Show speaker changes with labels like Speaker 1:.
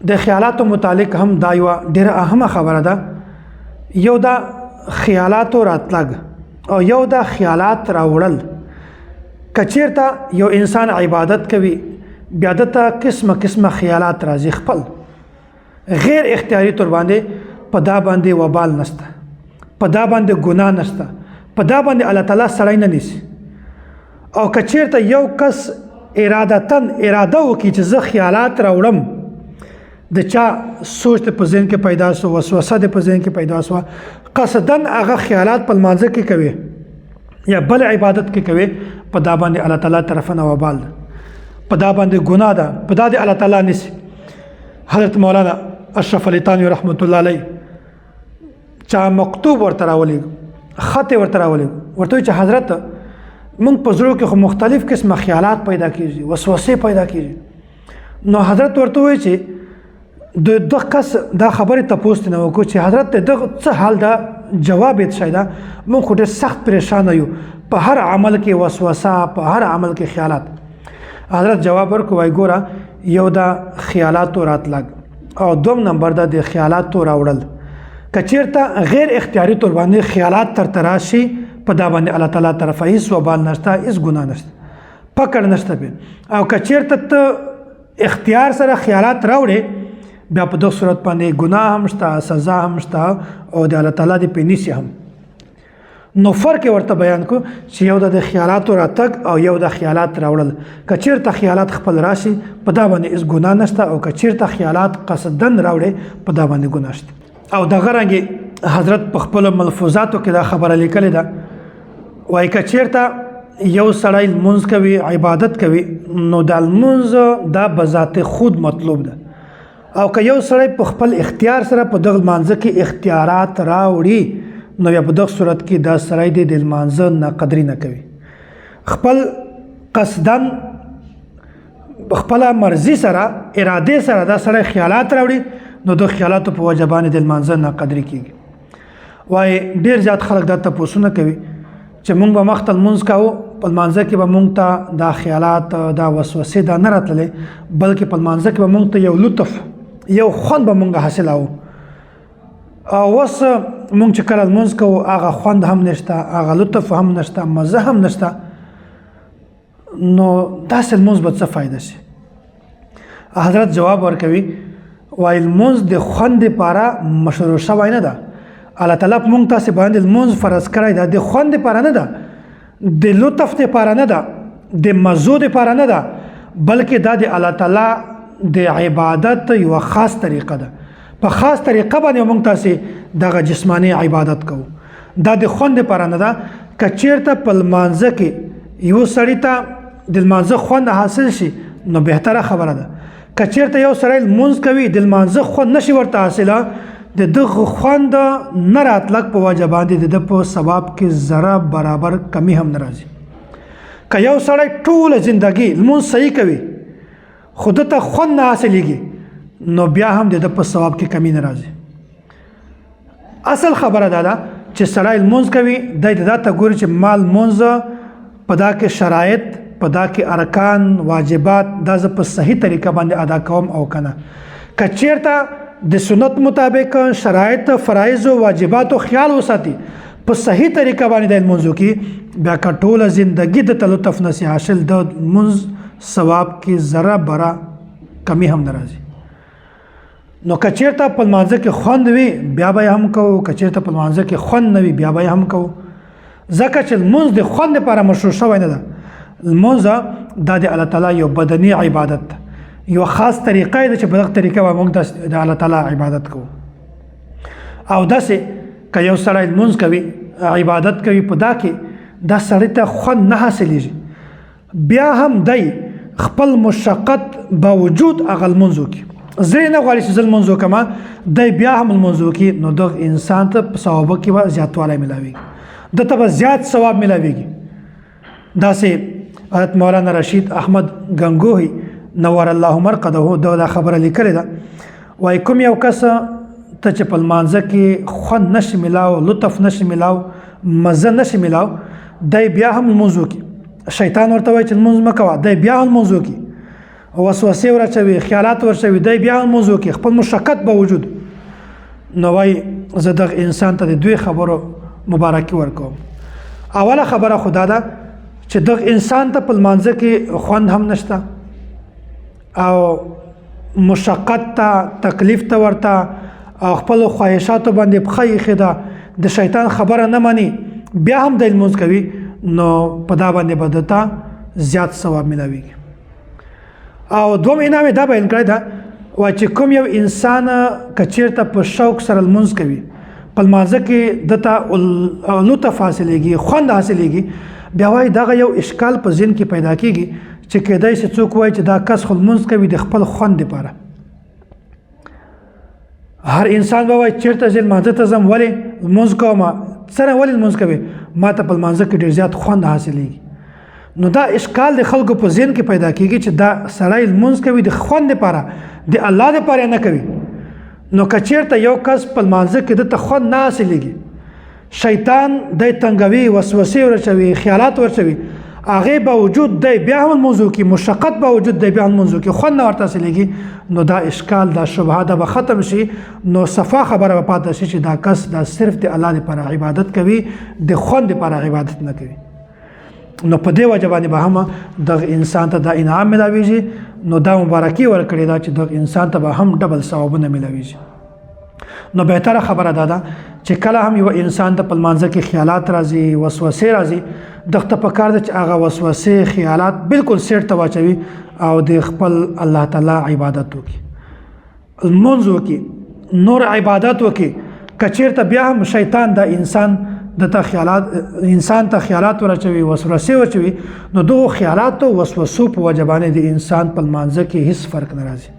Speaker 1: د خیالاتو متعلق هم دا یوه ډېره اهمه خبره ده. یو دا خیالاتو راتلګ او یو دا خیالات راوړل. که چېرته یو انسان عبادت کوي بیا دته قسمه قسمه خیالات راځي، خپل غیر اختیاري طور باندې په دا باندې وبال نشته، په دا باندې ګناه نشته، په دا باندې الله تعالی سړی نه نیسي. او که چېرته یو کس اراده وکړي چې زه خیالات راوړم، د چا سوچ د په ذهن کې پیدا سو، وسوسه د په ذهن کې پیدا سوه، قصدن هغه خیالات په لمانځه کې کوي یا بل عبادت کې کوي، په دا باندې الله تعالی طرفه نه وبال ده، په دا باندې ګناه ده، په دا د الله تعالی نیسي. حضرت مولانا اشرف علي تانوي رحمت الله علیه چا مکتوب ورته راولېږه، خط یې ورته راولېږه، ورته وایي چې حضرت موږ په زړه کې خو مختلف قسمه خیالات پیدا کېږي، وسوسې پیدا کېږي. نو حضرت ورته وایي چې دغه کس دا خبرې تپوس نه وکړو چې حضرت دغه څه حال ده، جواب یې څه ده. موږ خو ډېر سخت پریشانه یو، په هر عمل کې وسوسه، په هر عمل کې خیالات. حضرت جواب ورکړ، وایي ګوره یو دا خیالاتو راتلګ او دوم نمبر دا د خیالاتو راوړل. که چېرته غیر اختیاري طور باندې خیالات ترته راشي، په دا باندې الله تعالی طرفه هېڅ وبال نشته، هېڅ ګناه نشته، پکړ نشته پې. او که چېرته ته اختیار سره خیالات راوړې، بیا په دغه صورت باندې ګناه هم شته، سزا هم شته او د الله تعالی د پې نیسي هم. نو فرق یې ورته بیان کړو چې یو د خیالاتو راتګ او یو د خیالات راوړل. که چېرته خیالات خپل راشي، په دا باندې هېڅ ګناه نشته، او که چېرته خیالات قصدن راوړې، په دا باندې ګناه شته. او دغه رنګې حضرت په خپلو ملفوظاتو کې دا خبره لیکلې ده، وایي که چېرته یو سړی لمونځ کوي، عبادت کوي، نو دا لمونځ دا بذات خود مطلوب ده. او که یو سړی په خپل اختیار سره په دغه لمانځه کې اختیارات راوړي، نو بیا په دغه صورت کې دا سړی د لمانځه ناقدري نه کوي. خپل قصدن خپله مرضي سره، ارادې سره دا سړی خیالات راوړي، نو د خیالاتو په وجه باندې د لمانځه ناقدري کېږي. وایي ډېر زیات خلک دا تپوسونه کوي چې مونږ به مخته لمونځ کوو، په لمانځه کې به مونږ ته دا خیالات، دا وسوسې دا نه راتللی، بلکې په لمانځه کې به مونږ ته یو لطف، یو خوند به مونږ حاصلوو. او اوس مونږ چې کله لمونځ کوو، هغه خوند هم نشته، هغه لطف هم نشته، مزه هم نشته، نو داسې لمونځ به څه فایده شي؟ حضرت جواب ورکوي، وایي لمونځ د خوند دپاره مشروع شوی نه ده. الله تعالی په مونږ تاسې باندې لمونځ فرض کړی ده، د خوند دپاره نه ده، د لطف دپاره نه ده، د مزو دپاره نه ده، بلکې دا د الله تعالی د عبادت یوه خاص طریقه ده. په خاص طریقه باندې مونږ تاسې دغه جسماني عبادت کوو. دا د خوند دپاره نه ده. که چېرته په لمانځه کې یو سړي ته د لمانځه خوند حاصل شي، نو بهتره خبره ده. که چېرته یو سړی لمونځ کوي، د لمانځه خوند نشي ورته حاصله، د دغه خوند نه راتلک په وجه باندې د ده په ثواب کې ذره برابر کمی هم نه راځي. که یو سړی ټوله زندګي لمونځ صحیح کوي، خو ده ته خوند نه حاصلېږي، نو بیا هم د ده په ثواب کې کمی نه راځي. اصل خبره دا ده چې سړی لمونځ کوي، دی د دا ته ګوري چې ما لمونځ په دا کې شرایط، په دا کې ارکان، واجبات، دا زه په صحیح طریقه باندې ادا کوم او که نه. که چېرته د سنت مطابق شرایط، فرایض او واجباتو خیال وساتي، په صحیح طریقه باندې د لمونځ وکړي، بیا که ټوله زندګي د ته لطف نسي حاصل، د لمونځ ثواب کې ذره بره کمی هم نه راځي. نو که چېرته په لمانځه کې خوند وي، بیا به یې هم کوو، که چېرته په لمانځه کې خوند نه وي، بیا به یې هم کوو، ځکه چې لمونځ د خوند دپاره مشروع شوی نه ده. لمونځ دا د الله تعالی یو بدني عبادت ده، یو خاص طریقه یې ده چې په دغه طریقه به موږ د الله تعالی عبادت کوو. او داسې که یو سړی لمونځ کوي، عبادت کوي، په دا کې دا سړی ته خوند نه حاصلېږي، بیا هم دی خپل مشقت باوجود هغه لمونځ وکړي، زه نه غواړي چې زه لمونځ وکړم، دی بیا هم لمونځ وکړي، نو دغه انسان ته په ثوابو کې به زیاتوالی میلاویږي، ده ته به زیات ثواب میلاویږي. داسې حضرت مولانا رشید احمد گنگوهی نور الله مرقده دا خبره لیکلې ده، وایي کوم یو کس ته چې په لمانځه کې خوند نشي میلاو، لطف نشي میلاو، مزه نشي میلاو، دی بیا هم لمونځ وکړي. شیطان ورته وایي چې لمونځ مه کوه، دی بیا هم لمونځ وکړي، وسوسې ورچوي، خیالات ورچوي، دی بیا موضوع کې خپل مشقت باوجود نو وای زه دغه انسان ته د دوی خبرو مبارکي ورکوم. اوله خبره خدا ده چې دغه انسان ته په لمانځه کې خوند هم نشته او مشقت ته تکلیف ته ورته او خپل خواهشاتو باندې پښه ایښې ده، د شیطان خبره نه مني، بیا هم د لمونځ کوي، نو په دا باندې به دته زیات ثواب میلاویږي. او دوم انعام دا بیان کړی ده وایي چې کوم یو انسان که چېرته په شوق سره لمونځ کوي، په لمانځه کې دته لطف حاصلېږي، خوند حاصلېږي، بیا وایي دغه یو اشکال په ذهن کې پیدا کېږي چې کېدای شي څوک وایي چې دا کس خو لمونځ کوي د خپل خوند دپاره. هر انسان به وایي چېرته زه لمانځه ته ځم، ولې لمونځ کوم، څرنګه ولې لمونځ کوې، ما ته په لمانځه کې ډېر زیات خوند حاصلېږي. نو دا اشکال د خلکو په ذهن کې پیدا کېږي چې دا سړی لمونځ کوي د خوند دپاره، د الله دپاره نه کوي. نو که چېرته یو کس په لمانځه کې دته خوند نه حاصلېږي، شیطان دی تنګوي، وسوسې ورچوي، خیالات ورچوي، هغې باوجود دی بیا هم لمونځ وکړي، مشقت باوجود دی بیا هم لمونځ وکړي، خوند نه ورته حاصلېږي، نو دا اشکال، دا شبهه دا به ختم شي، نو صفا خبره به پاتې شي چې دا کس دا صرف د الله دپاره عبادت کوي، د خوند دپاره عبادت نه کوي. نو په دې وجه باندې به هم دغه انسان ته دا انعام میلاویږي، نو دا مبارکي ورکړې ده چې دغه انسان ته به هم ډبل ثوابونه میلاویږي. نو بهتره خبره دا ده چې کله هم یو انسان ته په لمانځه کې خیالات راځي، وسوسې راځي، دغه ته پکار ده چې هغه وسوسې خیالات بالکل سیټ ته واچوي او د خپل الله تعالی عبادت وکړي، لمونځ وکړي، نور عبادت وکړي. که چېرته بیا هم شیطان دا انسان ته خیالات ورچوي، وسوسې ورچوي، نو دغو خیالاتو وسوسو په وجه باندې د انسان په لمانځه کې هیڅ فرق نه راځي.